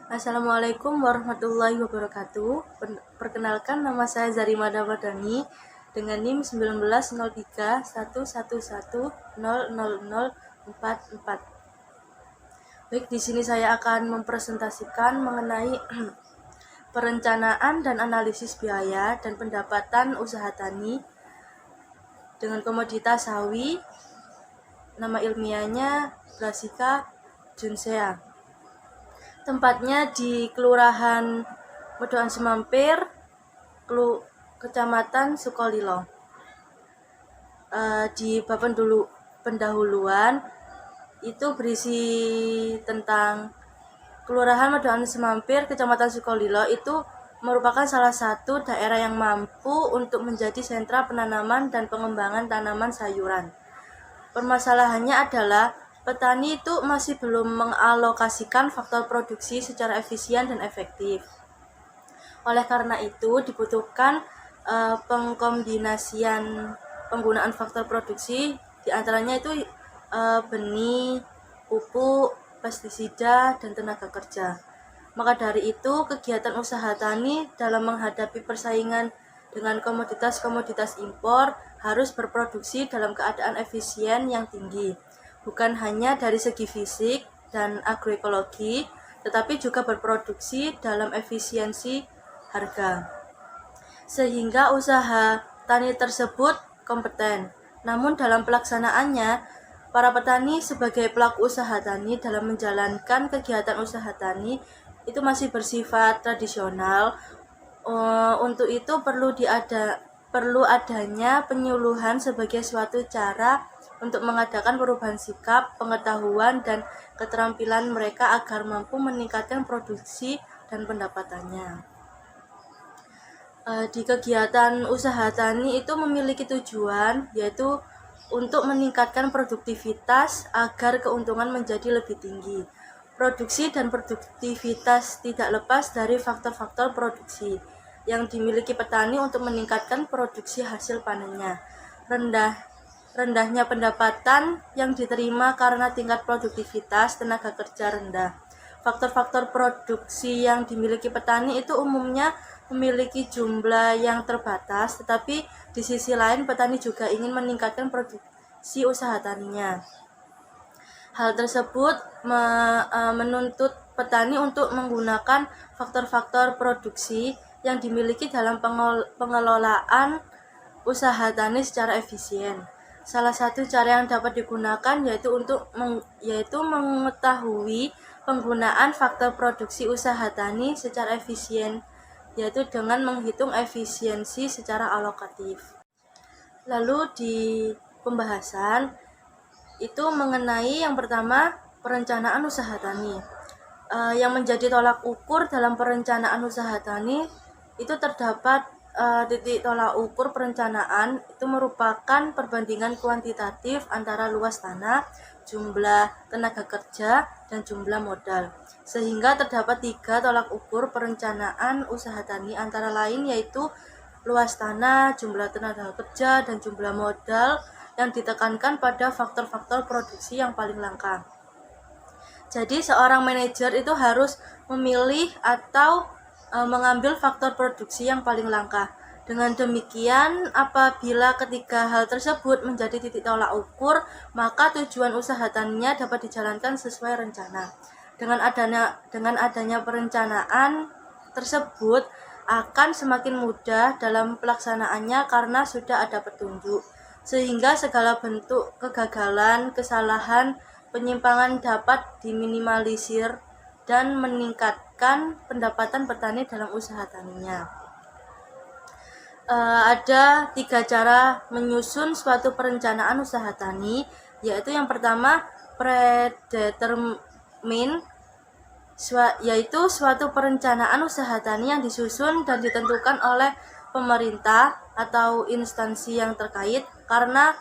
Assalamualaikum warahmatullahi wabarakatuh. Perkenalkan, nama saya Zarima Damadani dengan NIM 190311100044. Baik, di sini saya akan mempresentasikan mengenai perencanaan dan analisis biaya dan pendapatan usaha tani dengan komoditas sawi. Nama ilmiahnya Brassica juncea. Tempatnya di Kelurahan Medokan Semampir, Kecamatan Sukolilo. Di bab pendahuluan itu berisi tentang Kelurahan Medokan Semampir, Kecamatan Sukolilo itu merupakan salah satu daerah yang mampu untuk menjadi sentra penanaman dan pengembangan tanaman sayuran. Permasalahannya adalah petani itu masih belum mengalokasikan faktor produksi secara efisien dan efektif. Oleh karena itu dibutuhkan pengkombinasian penggunaan faktor produksi, diantaranya itu benih, pupuk, pestisida, dan tenaga kerja. Maka dari itu kegiatan usaha tani dalam menghadapi persaingan dengan komoditas-komoditas impor harus berproduksi dalam keadaan efisien yang tinggi, bukan hanya dari segi fisik dan agroekologi, tetapi juga berproduksi dalam efisiensi harga, sehingga usaha tani tersebut kompeten. Namun dalam pelaksanaannya, para petani sebagai pelaku usaha tani dalam menjalankan kegiatan usaha tani itu masih bersifat tradisional. Untuk itu perlu adanya penyuluhan sebagai suatu cara untuk mengadakan perubahan sikap, pengetahuan, dan keterampilan mereka agar mampu meningkatkan produksi dan pendapatannya. Di kegiatan usaha tani itu memiliki tujuan, yaitu untuk meningkatkan produktivitas agar keuntungan menjadi lebih tinggi. Produksi dan produktivitas tidak lepas dari faktor-faktor produksi yang dimiliki petani untuk meningkatkan produksi hasil panennya. Rendahnya pendapatan yang diterima karena tingkat produktivitas tenaga kerja rendah. Faktor-faktor produksi yang dimiliki petani itu umumnya memiliki jumlah yang terbatas, tetapi di sisi lain petani juga ingin meningkatkan produksi usaha taninya. Hal tersebut menuntut petani untuk menggunakan faktor-faktor produksi yang dimiliki dalam pengelolaan usaha tani secara efisien. Salah satu cara yang dapat digunakan yaitu mengetahui penggunaan faktor produksi usaha tani secara efisien, yaitu dengan menghitung efisiensi secara alokatif. Lalu di pembahasan itu mengenai yang pertama, perencanaan usaha tani. Yang menjadi tolak ukur dalam perencanaan usaha tani itu terdapat titik tolak ukur perencanaan itu merupakan perbandingan kuantitatif antara luas tanah, jumlah tenaga kerja, dan jumlah modal. Sehingga terdapat 3 tolak ukur perencanaan usaha tani, antara lain yaitu luas tanah, jumlah tenaga kerja, dan jumlah modal yang ditekankan pada faktor-faktor produksi yang paling langka. Jadi seorang manajer itu harus memilih atau mengambil faktor produksi yang paling langka. Dengan demikian, apabila ketiga hal tersebut menjadi titik tolak ukur, maka tujuan usaha taninya dapat dijalankan sesuai rencana. Dengan adanya perencanaan tersebut akan semakin mudah dalam pelaksanaannya karena sudah ada petunjuk, sehingga segala bentuk kegagalan, kesalahan, penyimpangan dapat diminimalisir dan meningkatkan pendapatan petani dalam usaha taninya. Ada 3 cara menyusun suatu perencanaan usaha tani, yaitu yang pertama predetermin, yaitu suatu perencanaan usaha tani yang disusun dan ditentukan oleh pemerintah atau instansi yang terkait karena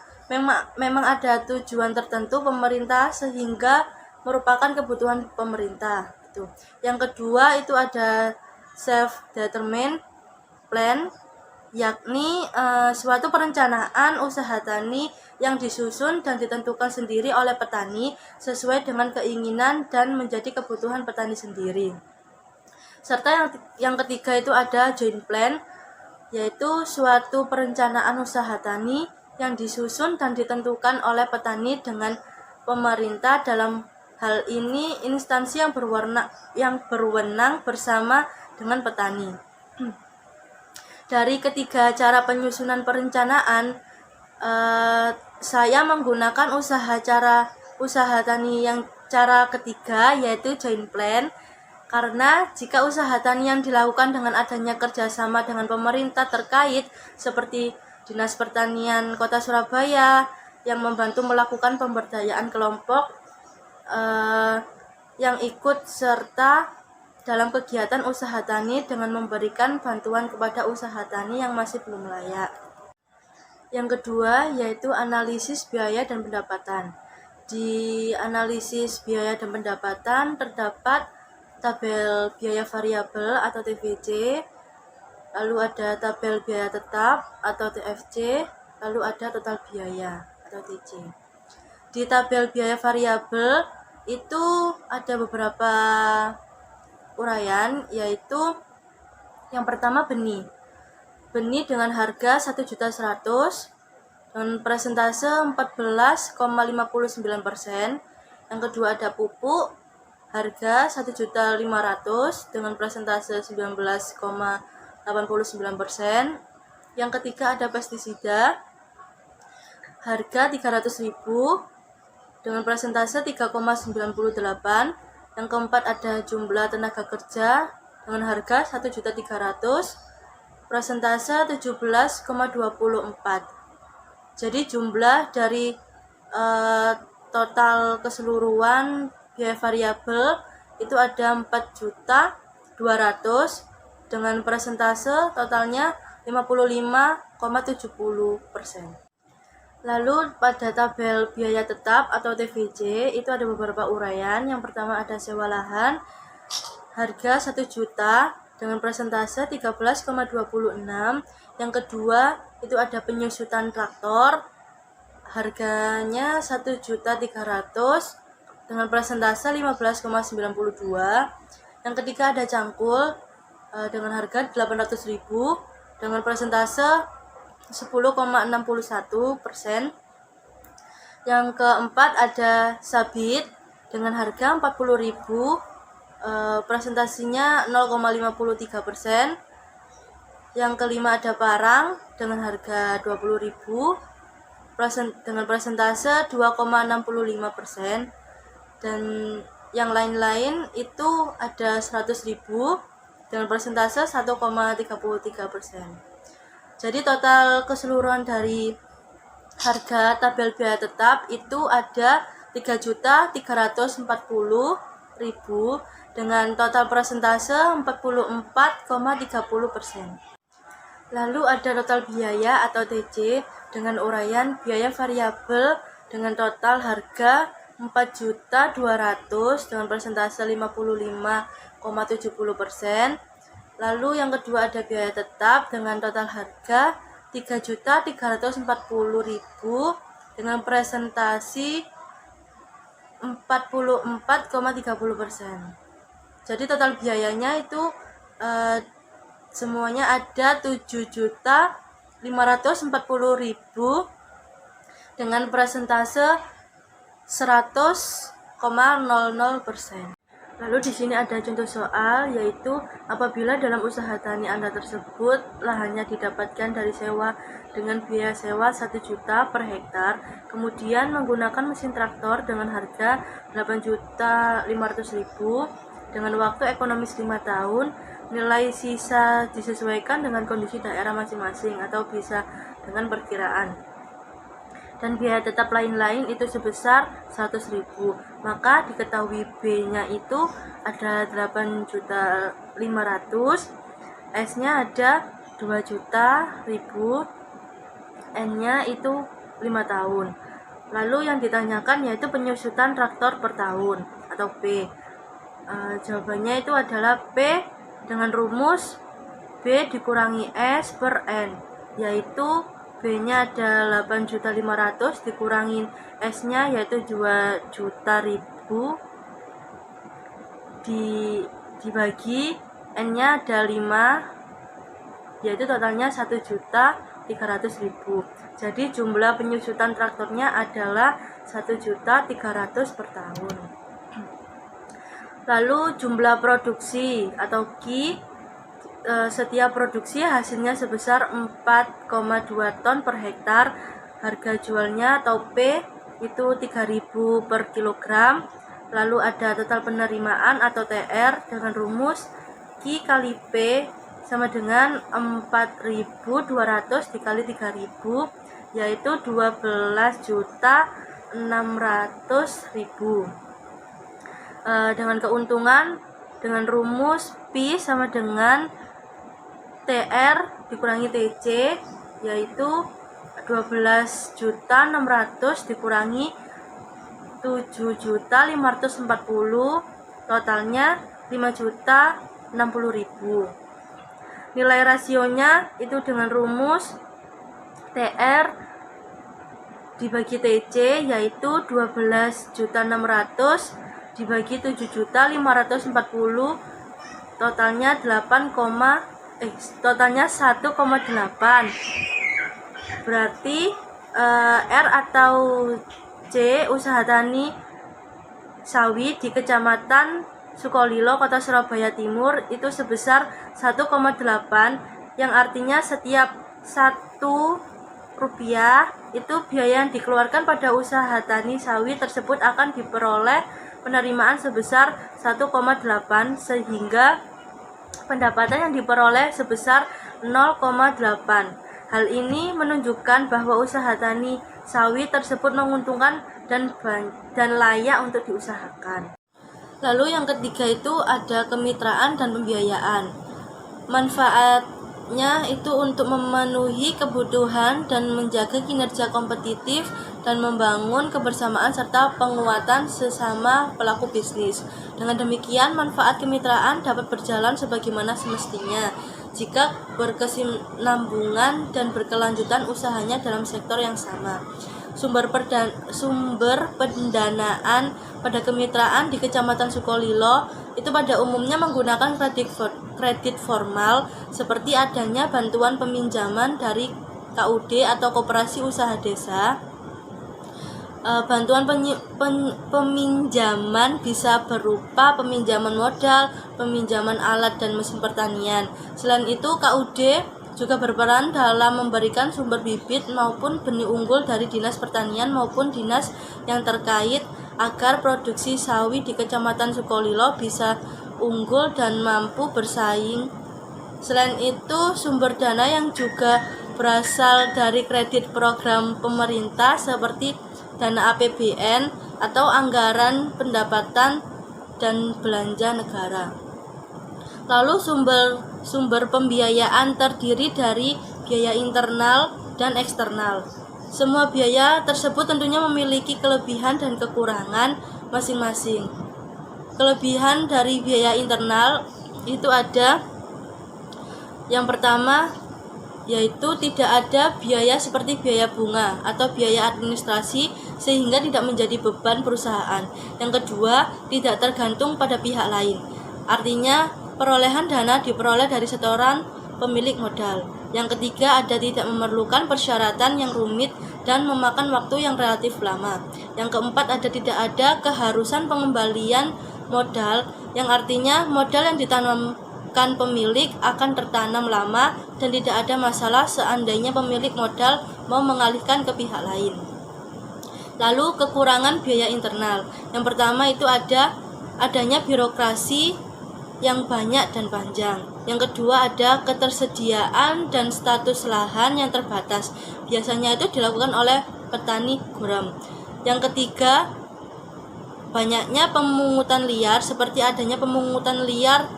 memang ada tujuan tertentu pemerintah sehingga merupakan kebutuhan pemerintah. Yang kedua itu ada self-determined plan, yakni suatu perencanaan usaha tani yang disusun dan ditentukan sendiri oleh petani sesuai dengan keinginan dan menjadi kebutuhan petani sendiri. Serta yang ketiga itu ada joint plan, yaitu suatu perencanaan usaha tani yang disusun dan ditentukan oleh petani dengan pemerintah. Dalam hal ini instansi yang berwenang bersama dengan petani. Dari ketiga cara penyusunan perencanaan, saya menggunakan usaha tani yang cara ketiga, yaitu joint plan, karena jika usaha tani yang dilakukan dengan adanya kerjasama dengan pemerintah terkait seperti Dinas Pertanian Kota Surabaya yang membantu melakukan pemberdayaan kelompok yang ikut serta dalam kegiatan usaha tani dengan memberikan bantuan kepada usaha tani yang masih belum layak. Yang kedua yaitu analisis biaya dan pendapatan. Di analisis biaya dan pendapatan terdapat tabel biaya variabel atau TBC, lalu ada tabel biaya tetap atau TFC, lalu ada total biaya atau TC. Di tabel biaya variabel itu ada beberapa uraian, yaitu yang pertama benih dengan harga 1.100.000 dengan persentase 14,59%. Yang kedua ada pupuk harga 1.500.000 dengan persentase 19,89%. Yang ketiga ada pestisida harga 300.000 dengan persentase 3,98%. Yang keempat ada jumlah tenaga kerja dengan harga 1.300.000 persentase 17,24%. Jadi jumlah dari total keseluruhan biaya variabel itu ada 4.200.000 dengan persentase totalnya 55,70%. Lalu pada tabel biaya tetap atau TVJ itu ada beberapa uraian. Yang pertama ada sewa lahan harga 1 juta dengan persentase 13,26%. Yang kedua itu ada penyusutan traktor harganya 1.300.000 dengan persentase 15,92%. Yang ketiga ada cangkul dengan harga 800.000 dengan persentase 10,61%. Yang keempat ada sabit dengan harga 40.000, presentasinya 0,53%. Yang kelima ada parang dengan harga 20.000 dengan presentase 2,65%. Dan yang lain-lain itu ada 100.000 dengan persentase 1,33%. Jadi total keseluruhan dari harga tabel biaya tetap itu ada 3.340.000 dengan total persentase 44,30%. Lalu ada total biaya atau TC dengan uraian biaya variabel dengan total harga 4.200.000 dengan persentase 55,70%. Lalu yang kedua ada biaya tetap dengan total harga 3.340.000 dengan presentasi 44,30%. Jadi total biayanya itu semuanya ada 7.540.000 dengan presentase 100,00%. Lalu di sini ada contoh soal, yaitu apabila dalam usaha tani Anda tersebut lahannya didapatkan dari sewa dengan biaya sewa 1 juta per hektar, kemudian menggunakan mesin traktor dengan harga 8.500.000 dengan waktu ekonomis 5 tahun, nilai sisa disesuaikan dengan kondisi daerah masing-masing atau bisa dengan perkiraan. Dan biaya tetap lain-lain itu sebesar 100.000. Maka diketahui B-nya itu ada 8.500.000, S-nya ada 2.000.000, N-nya itu 5 tahun. Lalu yang ditanyakan yaitu penyusutan traktor per tahun atau P. Jawabannya itu adalah P dengan rumus B dikurangi S per N, yaitu B-nya ada 8.500.000 dikurangin S-nya yaitu 2.000.000 dibagi N-nya ada 5, yaitu totalnya 1.300.000. Jadi jumlah penyusutan traktornya adalah 1.300.000 per tahun. Lalu jumlah produksi atau Q, setiap produksi hasilnya sebesar 4,2 ton per hektar. Harga jualnya atau P itu 3.000 per kilogram. Lalu ada total penerimaan atau TR dengan rumus Q kali P sama dengan 4.200 dikali 3.000, yaitu 12.600.000. Dengan keuntungan dengan rumus P sama dengan TR dikurangi TC, yaitu 12.600 dikurangi 7.540, totalnya 5.060.000. Nilai rasionya itu dengan rumus TR dibagi TC, yaitu 12.600 dibagi 7.540, totalnya 1,8. Berarti R atau C usaha tani sawit di Kecamatan Sukolilo, Kota Surabaya Timur itu sebesar 1,8, yang artinya setiap 1 rupiah itu biaya yang dikeluarkan pada usaha tani sawit tersebut akan diperoleh penerimaan sebesar 1,8, sehingga pendapatan yang diperoleh sebesar 0,8. Hal ini menunjukkan bahwa usaha tani sawit tersebut menguntungkan dan layak untuk diusahakan. Lalu yang ketiga itu ada kemitraan dan pembiayaan. Manfaatnya itu untuk memenuhi kebutuhan dan menjaga kinerja kompetitif dan membangun kebersamaan serta penguatan sesama pelaku bisnis. Dengan demikian, manfaat kemitraan dapat berjalan sebagaimana semestinya jika berkesinambungan dan berkelanjutan usahanya dalam sektor yang sama. Sumber pendanaan pada kemitraan di Kecamatan Sukolilo itu pada umumnya menggunakan kredit formal, seperti adanya bantuan peminjaman dari KUD atau Koperasi Usaha Desa. Bantuan peminjaman bisa berupa peminjaman modal, peminjaman alat dan mesin pertanian. Selain itu, KUD juga berperan dalam memberikan sumber bibit maupun benih unggul dari Dinas Pertanian maupun dinas yang terkait agar produksi sawit di Kecamatan Sukolilo bisa unggul dan mampu bersaing. Selain itu, sumber dana yang juga berasal dari kredit program pemerintah seperti dana APBN atau anggaran pendapatan dan belanja negara. Lalu sumber pembiayaan terdiri dari biaya internal dan eksternal. Semua biaya tersebut tentunya memiliki kelebihan dan kekurangan masing-masing. Kelebihan dari biaya internal itu ada yang pertama, yaitu tidak ada biaya seperti biaya bunga atau biaya administrasi sehingga tidak menjadi beban perusahaan. Yang kedua, tidak tergantung pada pihak lain. Artinya, perolehan dana diperoleh dari setoran pemilik modal. Yang ketiga, ada tidak memerlukan persyaratan yang rumit dan memakan waktu yang relatif lama. Yang keempat, ada tidak ada keharusan pengembalian modal, yang artinya modal yang ditanamkan pemilik akan tertanam lama dan tidak ada masalah seandainya pemilik modal mau mengalihkan ke pihak lain. Lalu kekurangan biaya internal. Yang pertama itu adanya birokrasi yang banyak dan panjang. Yang kedua, ada ketersediaan dan status lahan yang terbatas. Biasanya itu dilakukan oleh petani guram. Yang ketiga, banyaknya pemungutan liar, seperti adanya pemungutan liar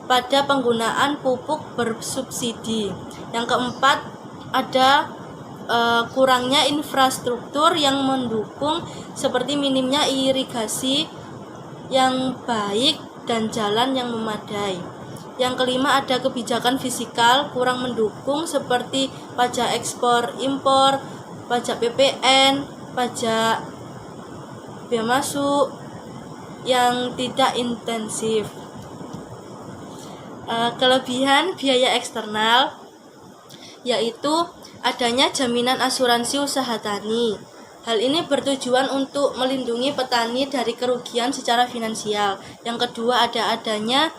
pada penggunaan pupuk bersubsidi. Yang keempat, ada kurangnya infrastruktur yang mendukung, seperti minimnya irigasi yang baik dan jalan yang memadai. Yang kelima, ada kebijakan fiskal kurang mendukung, seperti pajak ekspor impor, pajak PPN, pajak bea masuk yang tidak intensif. Kelebihan biaya eksternal yaitu adanya jaminan asuransi usaha tani. Hal ini bertujuan untuk melindungi petani dari kerugian secara finansial. Yang kedua, adanya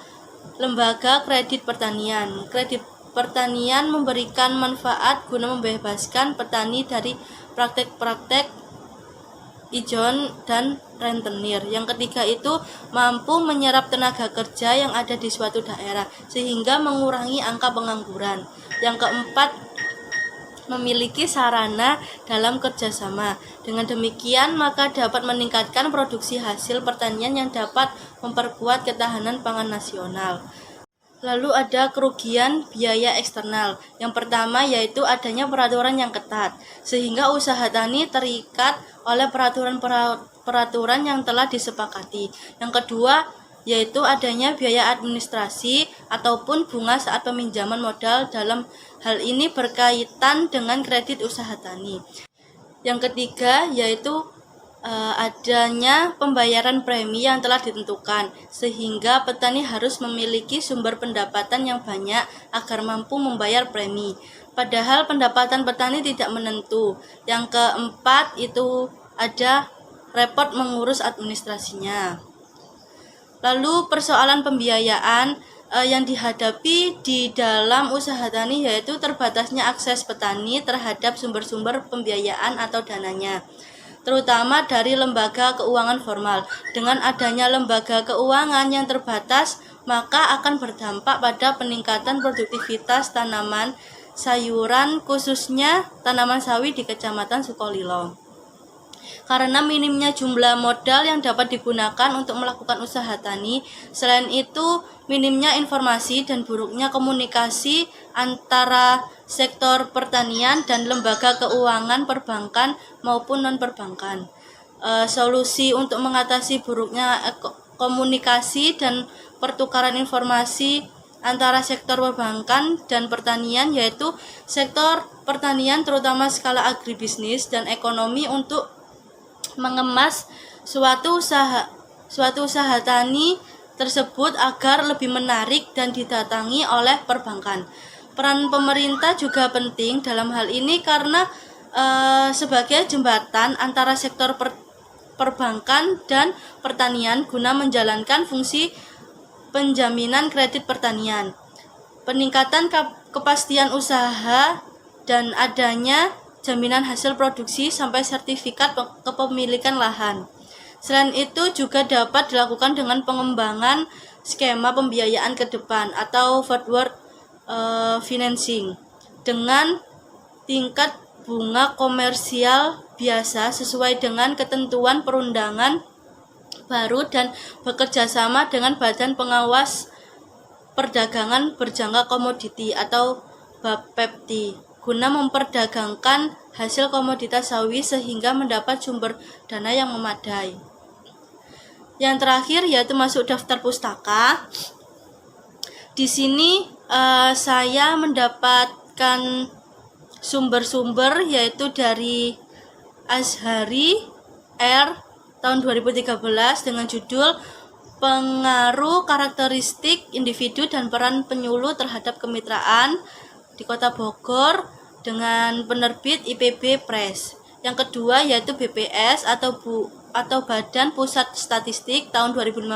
lembaga kredit pertanian. Kredit pertanian memberikan manfaat guna membebaskan petani dari praktek-praktek ijon dan rentenir. Yang ketiga itu mampu menyerap tenaga kerja yang ada di suatu daerah sehingga mengurangi angka pengangguran. Yang keempat, memiliki sarana dalam kerjasama. Dengan demikian maka dapat meningkatkan produksi hasil pertanian yang dapat memperkuat ketahanan pangan nasional. Lalu ada kerugian biaya eksternal. Yang pertama yaitu adanya peraturan yang ketat, sehingga usaha tani terikat oleh peraturan yang telah disepakati. Yang kedua yaitu adanya biaya administrasi ataupun bunga saat peminjaman modal. Dalam hal ini berkaitan dengan kredit usaha tani. Yang ketiga yaitu adanya pembayaran premi yang telah ditentukan, sehingga petani harus memiliki sumber pendapatan yang banyak agar mampu membayar premi. Padahal pendapatan petani tidak menentu. Yang keempat itu ada repot mengurus administrasinya. Lalu persoalan pembiayaan yang dihadapi di dalam usaha tani yaitu terbatasnya akses petani terhadap sumber-sumber pembiayaan atau dananya, terutama dari lembaga keuangan formal. Dengan adanya lembaga keuangan yang terbatas, maka akan berdampak pada peningkatan produktivitas tanaman sayuran, khususnya tanaman sawi di Kecamatan Sukolilo. Karena minimnya jumlah modal yang dapat digunakan untuk melakukan usaha tani, selain itu minimnya informasi dan buruknya komunikasi antara sektor pertanian dan lembaga keuangan perbankan maupun non-perbankan. Solusi untuk mengatasi buruknya komunikasi dan pertukaran informasi antara sektor perbankan dan pertanian yaitu sektor pertanian terutama skala agribisnis dan ekonomi untuk mengemas suatu usaha tani tersebut agar lebih menarik dan didatangi oleh perbankan. Peran pemerintah juga penting dalam hal ini karena sebagai jembatan antara sektor perbankan dan pertanian guna menjalankan fungsi penjaminan kredit pertanian, peningkatan kepastian usaha, dan adanya jaminan hasil produksi sampai sertifikat kepemilikan lahan. Selain itu juga dapat dilakukan dengan pengembangan skema pembiayaan ke depan atau forward financing dengan tingkat bunga komersial biasa sesuai dengan ketentuan perundangan baru dan bekerja sama dengan Badan Pengawas Perdagangan Berjangka Komoditi atau BAPEPTI guna memperdagangkan hasil komoditas sawi sehingga mendapat sumber dana yang memadai. Yang terakhir yaitu masuk daftar pustaka. Di sini saya mendapatkan sumber-sumber yaitu dari Azhari R tahun 2013 dengan judul Pengaruh Karakteristik Individu dan Peran Penyuluh Terhadap Kemitraan di Kota Bogor dengan penerbit IPB Press. Yang kedua yaitu BPS atau Badan Pusat Statistik tahun 2015,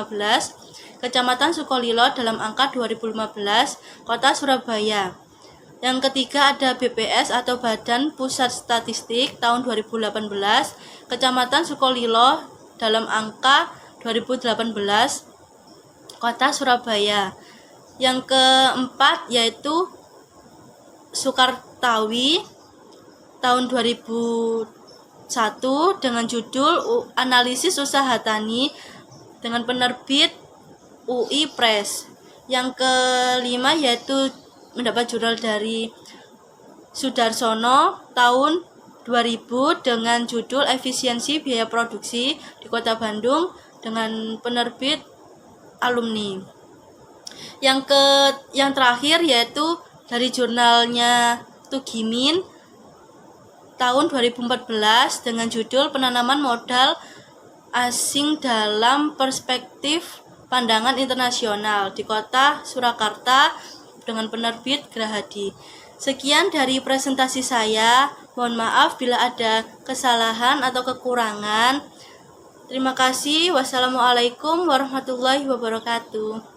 Kecamatan Sukolilo dalam angka 2015, Kota Surabaya. Yang ketiga ada BPS atau Badan Pusat Statistik tahun 2018, Kecamatan Sukolilo dalam angka 2018, Kota Surabaya. Yang keempat yaitu Sukartawi tahun 2001 dengan judul Analisis Usaha Tani dengan penerbit UI Press. Yang kelima yaitu mendapat jurnal dari Sudarsono tahun 2000 dengan judul Efisiensi Biaya Produksi di Kota Bandung dengan penerbit Alumni. Yang terakhir yaitu dari jurnalnya Tugimin tahun 2014 dengan judul Penanaman Modal Asing dalam Perspektif pandangan internasional di kota Surakarta dengan penerbit Grahadi. Sekian dari presentasi saya. Mohon maaf bila ada kesalahan atau kekurangan. Terima kasih. Wassalamualaikum warahmatullahi wabarakatuh.